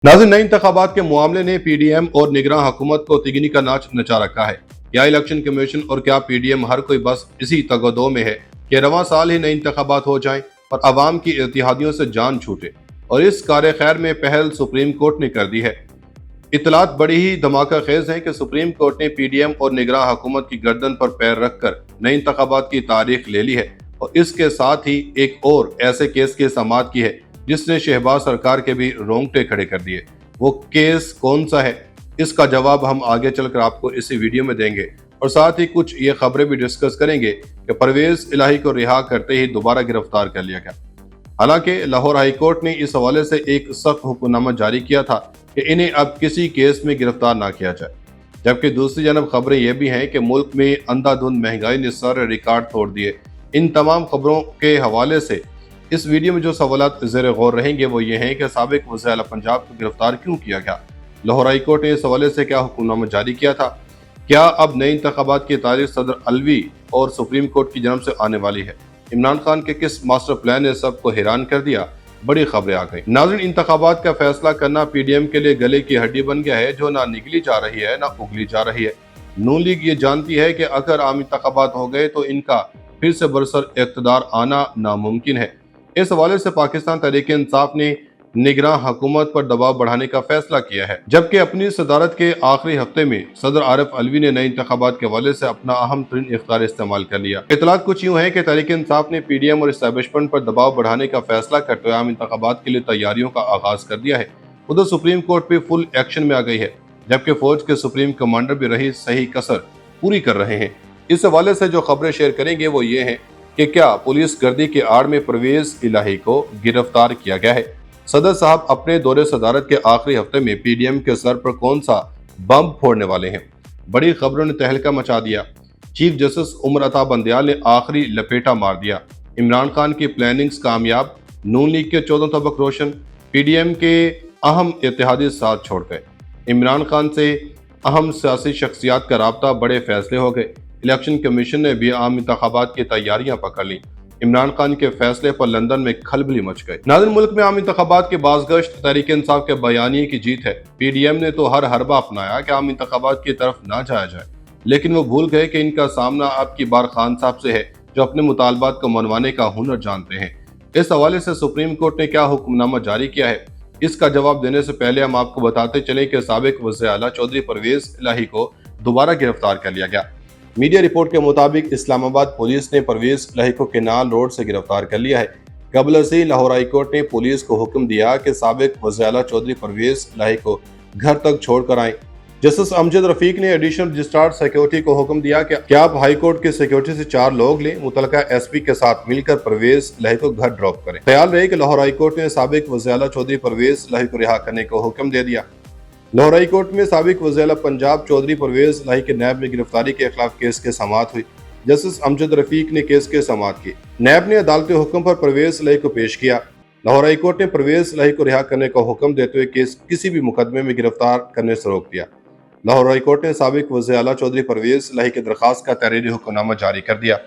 नाज़रीन, नए इंतखाबात के मामले ने पीडीएम और निगरान हुकूमत को तिगनी का नाच नचा रखा है। क्या इलेक्शन कमीशन और क्या पीडीएम हर कोई बस इसी तगदो में है कि रवां साल ही नए इंतखाबात हो जाएं और अवाम की इत्तेहादियों से जान छूटे। और इस कार्य खैर में पहल सुप्रीम कोर्ट ने कर दी है। इतलात बड़ी ही धमाका खेज है कि सुप्रीम कोर्ट ने पीडीएम और निगरान हुकूमत की गर्दन पर पैर रखकर नए इंतखाबात की तारीख ले ली है और इसके साथ ही एक और ऐसे केस की समाअत की है जिसने शहबाज सरकार के भी रोंगटे खड़े कर दिए। वो केस कौन सा है, इसका जवाब हम आगे चलकर आपको इसी वीडियो में देंगे और साथ ही कुछ ये खबरें भी डिस्कस करेंगे कि परवेज इलाही को रिहा करते ही दोबारा गिरफ्तार कर लिया गया। हालांकि लाहौर हाई कोर्ट ने इस हवाले से एक सख्त हुक्मनामा जारी किया था कि इन्हें अब किसी केस में गिरफ्तार ना किया जाए, जबकि दूसरी जानब खबरें यह भी हैं कि मुल्क में अंधाधुंध महंगाई ने सारे रिकॉर्ड तोड़ दिए। इन तमाम खबरों के हवाले से इस वीडियो में जो सवालात ज़ेर गौर रहेंगे वो ये हैं कि साबिक वज़ीर आला पंजाब को गिरफ्तार क्यों किया गया, लाहौर हाई कोर्ट ने इस हवाले से क्या हुक्मनामा जारी किया था, क्या अब नए इंतखाबात की तारीख सदर अलवी और सुप्रीम कोर्ट की जानब से आने वाली है, इमरान खान के किस मास्टर प्लान ने सबको हैरान कर दिया। बड़ी खबरें आ गई। नाज़रीन, इंतखाबात का फैसला करना पीडीएम के लिए गले की हड्डी बन गया है, जो ना निकली जा रही है ना उगली जा रही है। नून लीग ये जानती है कि अगर आम इंतखाबात हो गए तो इनका फिर से बरसर इक़्तिदार आना नामुमकिन है। इस हवाले से पाकिस्तान तहरीक इंसाफ ने निगरान हुकूमत पर दबाव बढ़ाने का फैसला किया है, जबकि अपनी सदारत के आखिरी हफ्ते में सदर आरिफ अलवी ने नए इंतखाबात के हवाले से अपना अहम तरीन इख्तियार इस्तेमाल कर लिया। इतलात कुछ यूँ है कि तहरीक इंसाफ ने पीडीएम और इस्टेब्लिशमेंट पर दबाव बढ़ाने का फैसला करते हुए आम इंतखाबात के लिए तैयारियों का आगाज कर दिया है। उधर सुप्रीम कोर्ट भी फुल एक्शन में आ गई है, जबकि फौज के सुप्रीम कमांडर भी रही सही कसर पूरी कर रहे हैं। इस हवाले से जो खबरें शेयर करेंगे वो ये हैं कि क्या पुलिस गर्दी के आड़ में परवेज इलाही को गिरफ्तार किया गया है। सदर साहब अपने दौरे सदारत के आखिरी हफ्ते में पीडीएम के सर पर कौन सा बम फोड़ने वाले हैं। बड़ी खबरों ने तहलका मचा दिया। चीफ जस्टिस उमर अता बंदयाल ने आखिरी लपेटा मार दिया। इमरान खान की प्लानिंग्स कामयाब, नून लीग के 14 तबक रोशन, पीडीएम के अहम इत्तेहादी साथ छोड़ गए। इमरान खान से अहम सियासी शख्सियात का राब्ता, बड़े फैसले हो गए। इलेक्शन कमीशन ने भी आम इंतखाबात की तैयारियां पकड़ ली। इमरान खान के फैसले पर लंदन में खलबली मच गई। नाज़रीन, मुल्क में आम इंतखाबात के बाज़गश्त तहरीक इंसाफ के बयानिए की जीत है। पीडीएम ने तो हर हरबा अपनाया कि आम इंतखाबात की तरफ ना जाया जाए, लेकिन वो भूल गए कि इनका सामना अब की बार खान साहब से है, जो अपने मुतालबात को मनवाने का हुनर जानते हैं। इस हवाले से सुप्रीम कोर्ट ने क्या हुक्मनामा जारी किया है, इसका जवाब देने से पहले हम आपको बताते चले कि साबिक वज़ीर आला चौधरी परवेज इलाही को दोबारा गिरफ्तार कर लिया गया। मीडिया रिपोर्ट के मुताबिक इस्लामाबाद पुलिस ने परवेज इलाही को केनाल रोड से गिरफ्तार कर लिया है। कबल से लाहौर हाई कोर्ट ने पुलिस को हुक्म दिया कि साबिक वज़ीर आला चौधरी परवेज इलाही को घर तक छोड़कर आएं। जस्टिस अमजद रफीक ने एडिशनल रजिस्ट्रार सिक्योरिटी को हुक्म दिया कि आप हाई कोर्ट की सिक्योरिटी से 4 लोग लें, मुतलका एसपी के साथ मिलकर परवेज इलाही को घर ड्रॉप करें। ख्याल रहे कि लाहौर हाई कोर्ट ने साबिक वज़ीर आला चौधरी परवेज इलाही को रिहा करने को हुक्म दे दिया। लाहौर हाई कोर्ट में साबिक वज़ीर आला पंजाब चौधरी परवेज इलाही के नैब में गिरफ्तारी के खिलाफ केस की समाअत हुई। जस्टिस अमजद रफीक ने केस की समाअत की। नैब ने अदालती हुक्म पर परवेज इलाही को पेश किया। लाहौर हाई कोर्ट ने परवेज इलाही को रिहा करने का हुक्म देते हुए केस किसी भी मुकदमे में गिरफ्तार करने से रोक दिया। लाहौर हाई कोर्ट ने साबिक वज़ीर आला चौधरी परवेज इलाही की दरखास्त का तहरीरी हुक्मनामा जारी कर दिया।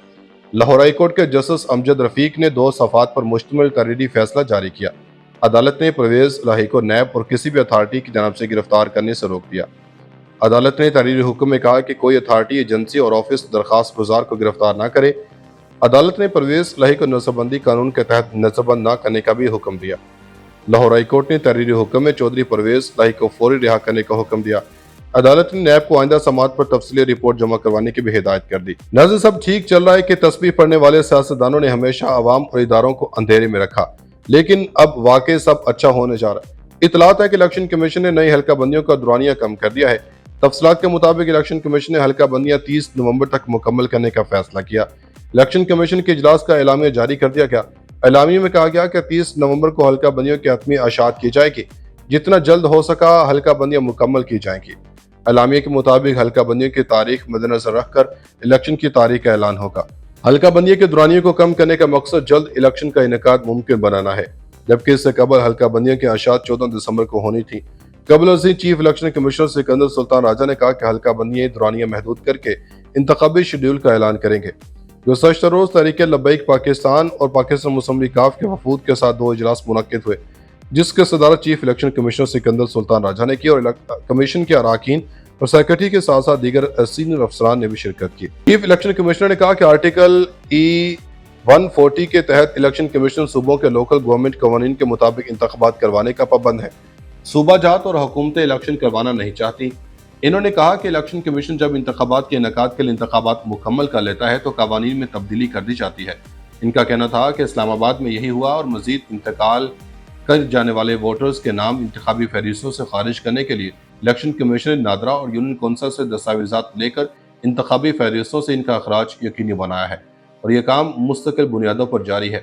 लाहौर हाई कोर्ट के जस्टिस अमजद रफीक ने 2 सफ़ात पर मुश्तमिल तहरीरी फैसला जारी किया। अदालत ने परवेज इलाही को नैब और किसी भी अथॉरिटी की जानब से गिरफ्तार करने से रोक दिया। अदालत ने तहरीरी हुक्म में कहा कि कोई अथॉरिटी, एजेंसी और ऑफिस दरखास्त गुजार को गिरफ्तार न करे। अदालत ने परवेज इलाही को नसबंदी कानून के तहत नसबंद न करने का भी हुक्म दिया। लाहौर हाई कोर्ट ने तहरीरी हुक्म में चौधरी परवेज इलाही को फौरी रिहा करने का हुक्म दिया। अदालत ने नैब को आइंदा समाअत पर तफसीली रिपोर्ट जमा करवाने की भी हिदायत कर दी। नाज़रीन, सब ठीक चल रहा है कि तस्बीह पढ़ने वाले सियासतदानों ने हमेशा आवाम और इदारों को अंधेरे में रखा, लेकिन अब वाकई सब अच्छा होने जा रहा है। इतलात है कि इलेक्शन कमीशन ने नई हल्का बंदियों का दुरानिया कम कर दिया है। तफसीलात के मुताबिक इलेक्शन कमीशन ने हल्का बंदियां 30 नवंबर तक मुकम्मल करने का फैसला किया। इलेक्शन कमीशन के इजलास का एलामिया जारी कर दिया गया। एलामिया में कहा गया कि 30 नवंबर को हल्का बंदियों की हतमी अशात की जाएगी। जितना जल्द हो सका हल्का बंदियां मुकम्मल की जाएंगी। एलामिया के मुताबिक हल्का बंदियों की तारीख मद्देनजर रखकर इलेक्शन की तारीख का ऐलान होगा। हल्का बंदी के दुरानियों को कम करने का मकसद जल्द इलेक्शन का इनेकाद मुमकिन बनाना है, जबकि इससे कबल हल्का बंदियों की अशात 14 दिसंबर को होनी थी। कबल से chief election commissioner Sikandar Sultan Raja ने कहा कि हल्का बंदियां दुरानियां महदूद करके इंतखाबी शेड्यूल का ऐलान करेंगे। गुज़श्ता रोज तहरीक लब्बैक पाकिस्तान और पाकिस्तान मुस्लिम लीग काफ के वफूद के साथ 2 इजलास मुनक्किद हुए। जिसकी सदारत chief election commissioner Sikandar Sultan Raja ने की और कमीशन के अरकान और सेक्रेटरी के साथ साथ दीगर सीनियर अफसरान ने भी शिरकत की। चीफ इलेक्शन कमिश्नर ने कहा कि आर्टिकल E-140 के तहत इलेक्शन कमीशन सूबों के लोकल गवर्नमेंट कवानीन के मुताबिक इंतखाबात करवाने का पाबंद है। सूबा जात और हुकूमतें इलेक्शन करवाना नहीं चाहती। इन्होंने कहा कि इलेक्शन कमीशन जब इंतखाबात के इनेकाद के लिए इंतखाबात मुकम्मल कर लेता है तो कवानीन में तब्दीली कर दी जाती है। इनका कहना था कि इस्लामाबाद में यही हुआ और मजीद इंतकाल कर जाने वाले वोटर्स के नाम इंतखाबी फहरिस्तों से खारिज करने के लिए इलेक्शन कमीशन ने नादरा और यूनियन कौंसिल से दस्तावेजात लेकर इंतखाबी फहरिस्तों से इनका अखराज यकीनी बनाया है और यह काम मुस्तकिल बुनियादों पर जारी है।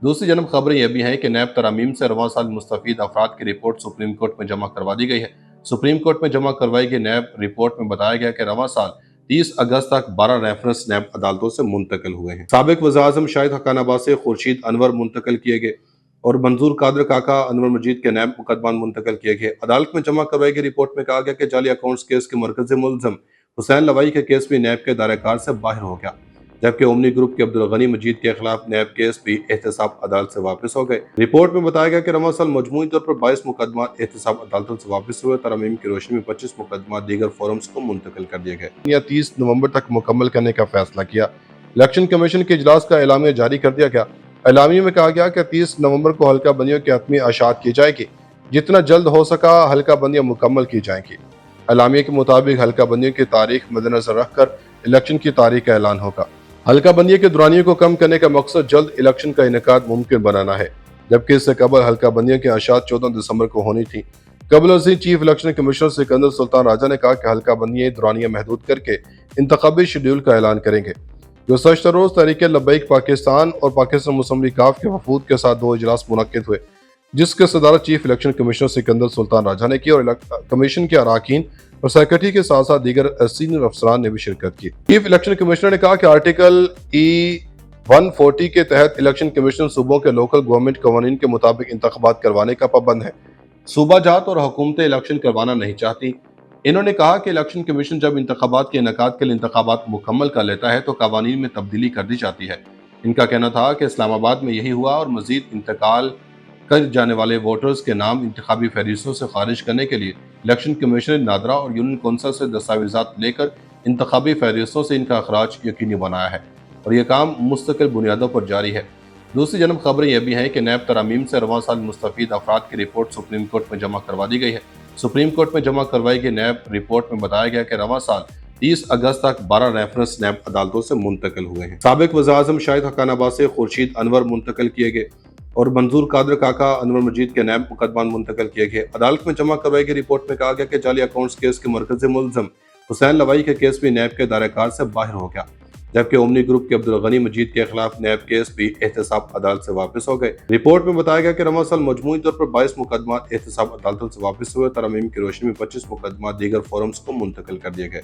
दूसरी जानब खबरें यह भी हैं कि नैब तरामीम से रवां साल मुस्तफीद अफराद की रिपोर्ट सुप्रीम कोर्ट में जमा करवा दी गई है। सुप्रीम कोर्ट में जमा करवाई गई नैब रिपोर्ट में बताया गया कि रवां साल 30 अगस्त तक 12 रेफरेंस नैब अदालतों से मुंतकिल हुए हैं। साबिक वज़ीर-ए-आज़म शाहिद हकानाबाद से खुर्शीद अनवर मुंतकिल किए गए और मंजूर कादर काका अनवर मजीद के नैब मुकदमा मुंतकिल किए गए। अदालत में जमा करवाई गई रिपोर्ट में कहा गया कि जाली अकाउंट्स केस के मरकजी मुलज़म हुसैन लवाई के केस भी नैब के दायरे-कार से बाहर हो गया, जबकि ओमनी ग्रुप के अब्दुल गनी मजीद के खिलाफ नैब केस भी एहतसाब अदालत से वापस हो गए। रिपोर्ट में बताया गया कि रवां साल मजमूई तौर पर 22 मुकदमा एहतसाब अदालतों से वापस हुए। तरमीम की रोशनी में 25 मुकदमा दीगर फोरम्स को मुंतकिल कर दिए गए या 30 नवंबर तक मुकम्मल करने का फैसला किया। इलेक्शन कमीशन के इजलास का एलामिया जारी कर दिया गया। एलामिया में कहा गया कि 30 नवंबर को हल्का बंदियों की हतमी आशात की जाएगी। जितना जल्द हो सका हल्का बंदियां मुकम्मल की जाएंगी। एलामिया के मुताबिक हल्का बंदियों की तारीख मद्देनजर रखकर इलेक्शन की तारीख का ऐलान होगा। हल्का बंदी के दुरानियों को कम करने का मकसद जल्द इलेक्शन का इनेकाद मुमकिन बनाना है, जबकि इससे कबल हल्का बंदियों की आशात 14 दिसंबर को होनी थी। कबल chief election commissioner Sikandar Sultan Raja ने कहा कि हल्का बंदियां दुरानियां महदूद करके इंतखाबी शेड्यूल का ऐलान करेंगे। गुज़श्ता रोज तहरीक लब्बैक पाकिस्तान और पाकिस्तान मुस्लिम लीग काफ के वफूद के साथ 2 इजलास मुनक्किद हुए, जिसकी सदारत chief election commissioner Sikandar Sultan Raja ने की और कमीशन के अरकान और सेक्रेटरी के साथ साथ दीगर सीनियर अफसरान ने भी शिरकत की। चीफ इलेक्शन कमिश्नर ने कहा कि आर्टिकल E-140 के तहत इलेक्शन कमीशन सूबों के लोकल गवर्नमेंट कवानीन के मुताबिक इंतखाबात करवाने का पाबंद है। सूबा जात और हुकूमतें इलेक्शन करवाना नहीं चाहती। इन्होंने कहा कि इलेक्शन कमीशन जब इंतखाबात के इनेकाद के लिए इंतखाबात मुकम्मल कर लेता है तो कवानीन में तब्दीली कर दी जाती है। इनका कहना था कि इस्लामाबाद में यही हुआ और मजीद इंतकाल कर जाने वाले वोटर्स के नाम इंतखाबी फहरिस्तों से खारिज करने के लिए इलेक्शन कमीशन ने नादरा और यूनियन कौंसिल से दस्तावेजात लेकर इंतखाबी फहरिस्तों से इनका अखराज यकीनी बनाया है और यह काम मुस्तकिल बुनियादों पर जारी है। दूसरी जानब खबरें यह भी हैं कि नैब तरामीम से रवां साल मुस्तफीद अफराद की रिपोर्ट सुप्रीम कोर्ट में जमा करवा दी गई है। सुप्रीम कोर्ट में जमा करवाई गई नैब रिपोर्ट में बताया गया कि रवां साल 30 अगस्त तक 12 रेफरेंस नैब अदालतों से मुंतकिल हुए हैं। साबिक वज़ीर-ए-आज़म शाहिद हकानाबाद से खुर्शीद अनवर मुंतकिल किए गए और मंजूर कादर काका अनवर मजीद के नैब मुकदमा मुंतकिल किए गए। अदालत में जमा करवाई गई रिपोर्ट में कहा गया कि जाली अकाउंट्स केस के मरकजी मुलज़म हुसैन लवाई के केस भी नैब के दायरे-कार से बाहर हो गया, जबकि ओमनी ग्रुप के अब्दुल गनी मजीद के खिलाफ नैब केस भी एहतसाब अदालत से वापस हो गए। रिपोर्ट में बताया गया कि रवां साल मजमूई तौर पर 22 मुकदमा एहतसाब अदालतों से वापस हुए। तरमीम की रोशनी में 25 मुकदमा दीगर फोरम्स को मुंतकिल कर दिए गए।